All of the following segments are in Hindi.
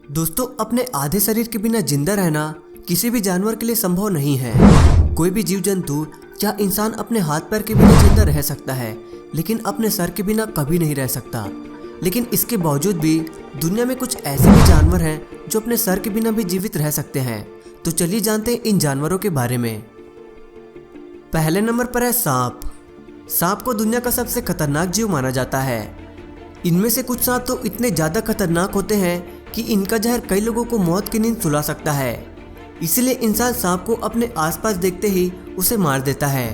दोस्तों, अपने आधे शरीर के बिना जिंदा रहना किसी भी जानवर के लिए संभव नहीं है। कोई भी जीव जंतु या इंसान अपने हाथ पैर के बिना जिंदा रह सकता है, लेकिन अपने सर के बिना कभी नहीं रह सकता। लेकिन इसके बावजूद भी दुनिया में कुछ ऐसे भी जानवर हैं जो अपने सर के बिना भी जीवित रह सकते हैं। तो चलिए जानते हैं इन जानवरों के बारे में। पहले नंबर पर है सांप। सांप को दुनिया का सबसे खतरनाक जीव माना जाता है। इनमें से कुछ सांप तो इतने ज़्यादा खतरनाक होते हैं कि इनका जहर कई लोगों को मौत की नींद सुला सकता है। इसलिए इंसान सांप को अपने आसपास देखते ही उसे मार देता है।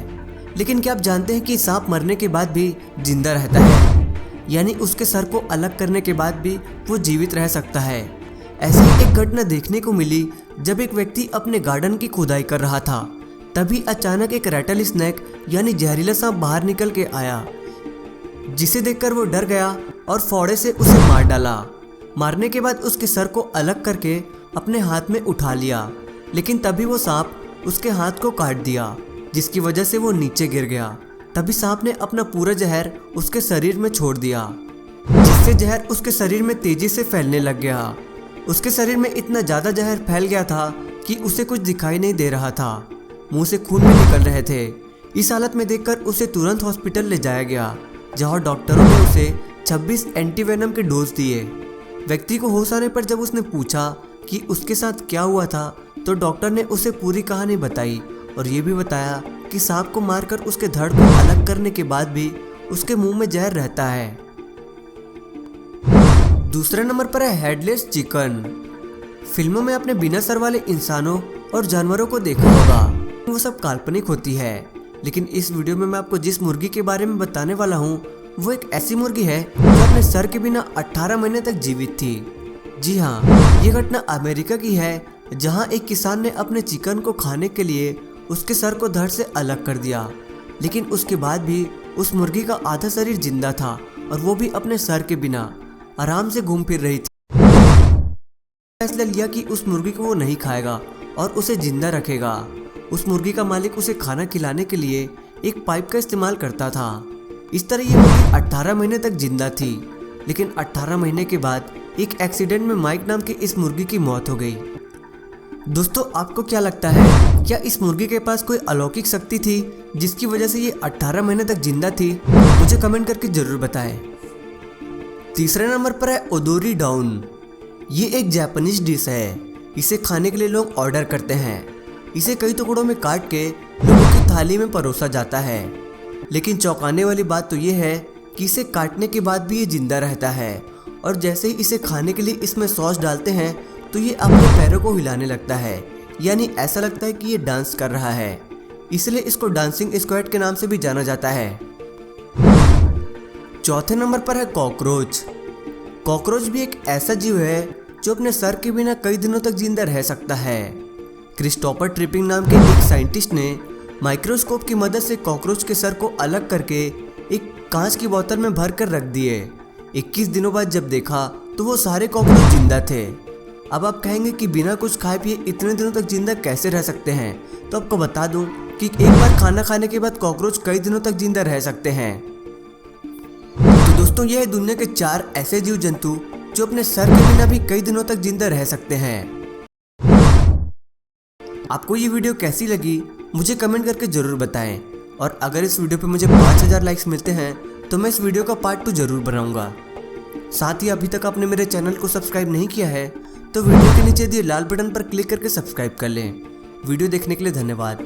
लेकिन क्या आप जानते हैं कि सांप मरने के बाद भी जिंदा रहता है, यानी उसके सर को अलग करने के बाद भी वो जीवित रह सकता है। ऐसी एक घटना देखने को मिली जब एक व्यक्ति अपने गार्डन की खुदाई कर रहा था। तभी अचानक एक रैटल स्नेक यानी जहरीला सांप बाहर निकल के आया, जिसे देखकर वो डर गया और फावड़े से उसे मार डाला। मारने के बाद उसके सर को अलग करके अपने हाथ में उठा लिया, लेकिन तभी वो सांप उसके हाथ को काट दिया, जिसकी वजह से वो नीचे गिर गया। तभी सांप ने अपना पूरा जहर उसके शरीर में छोड़ दिया, जिससे जहर उसके शरीर में तेजी से फैलने लग गया। उसके शरीर में इतना ज़्यादा जहर फैल गया था कि उसे कुछ दिखाई नहीं दे रहा था, मुंह से खून भी निकल रहे थे। इस हालत में देखकर उसे तुरंत हॉस्पिटल ले जाया गया, जहाँ डॉक्टरों ने उसे 26 एंटीवेनम के डोज दिए। व्यक्ति को होश आने पर जब उसने पूछा कि उसके साथ क्या हुआ था, तो डॉक्टर ने उसे पूरी कहानी बताई और ये भी बताया कि सांप को मारकर उसके धड़ को अलग करने के बाद भी उसके मुंह में जहर रहता है। दूसरे नंबर पर है हेडलेस चिकन। फिल्मों में आपने बिना सर वाले इंसानों और जानवरों को देखा होगा, वो सब काल्पनिक होती है। लेकिन इस वीडियो में मैं आपको जिस मुर्गी के बारे में बताने वाला हूँ, वो एक ऐसी मुर्गी है जो अपने सर के बिना 18 महीने तक जीवित थी। जी हाँ, ये घटना अमेरिका की है, जहाँ एक किसान ने अपने चिकन को खाने के लिए उसके सर को धड़ से अलग कर दिया। लेकिन उसके बाद भी उस मुर्गी का आधा शरीर जिंदा था और वो भी अपने सर के बिना आराम से घूम फिर रही थी। फैसला लिया कि उस मुर्गी को वो नहीं खाएगा और उसे जिंदा रखेगा। उस मुर्गी का मालिक उसे खाना खिलाने के लिए एक पाइप का इस्तेमाल करता था। इस तरह ये मुर्गी 18 महीने तक जिंदा थी। लेकिन 18 महीने के बाद एक एक्सीडेंट में माइक नाम की इस मुर्गी की मौत हो गई। दोस्तों, आपको क्या लगता है, क्या इस मुर्गी के पास कोई अलौकिक शक्ति थी जिसकी वजह से ये 18 महीने तक जिंदा थी? मुझे कमेंट करके जरूर बताएं। तीसरे नंबर पर है ओदोरी डाउन। ये एक जापानीज डिश है। इसे खाने के लिए लोग ऑर्डर करते हैं। इसे कई टुकड़ों में काट के लोगों की थाली में परोसा जाता है। लेकिन चौंकाने वाली बात तो ये है कि इसे काटने के बाद भी ये जिंदा रहता है, और जैसे ही इसे खाने के लिए इसमें सॉस डालते हैं तो ये अपने पैरों को हिलाने लगता है, यानी ऐसा लगता है कि ये डांस कर रहा है। इसलिए इसको डांसिंग स्क्वाड के नाम से भी जाना जाता है। चौथे नंबर पर है कॉकरोच। कॉकरोच भी एक ऐसा जीव है जो अपने सर के बिना कई दिनों तक जिंदा रह सकता है। क्रिस्टोफर ट्रिपिंग नाम के एक साइंटिस्ट ने माइक्रोस्कोप की मदद से कॉकरोच के सर को अलग करके एक कांच की बोतल में भर कर रख दिए। 21 दिनों बाद जब देखा तो वो सारे कॉकरोच जिंदा थे। अब आप कहेंगे कि बिना कुछ खाए पिए इतने दिनों तक जिंदा कैसे रह सकते हैं? तो आपको बता दूं कि एक बार खाना खाने के बाद कॉकरोच कई दिनों तक जिंदा रह सकते हैं। तो दोस्तों, ये है दुनिया के 4 ऐसे जीव जंतु जो अपने सर के बिना भी कई दिनों तक जिंदा रह सकते हैं। आपको ये वीडियो कैसी लगी मुझे कमेंट करके जरूर बताएं, और अगर इस वीडियो पे मुझे 5000 लाइक्स मिलते हैं तो मैं इस वीडियो का पार्ट 2 जरूर बनाऊंगा। साथ ही अभी तक आपने मेरे चैनल को सब्सक्राइब नहीं किया है तो वीडियो के नीचे दिए लाल बटन पर क्लिक करके सब्सक्राइब कर लें। वीडियो देखने के लिए धन्यवाद।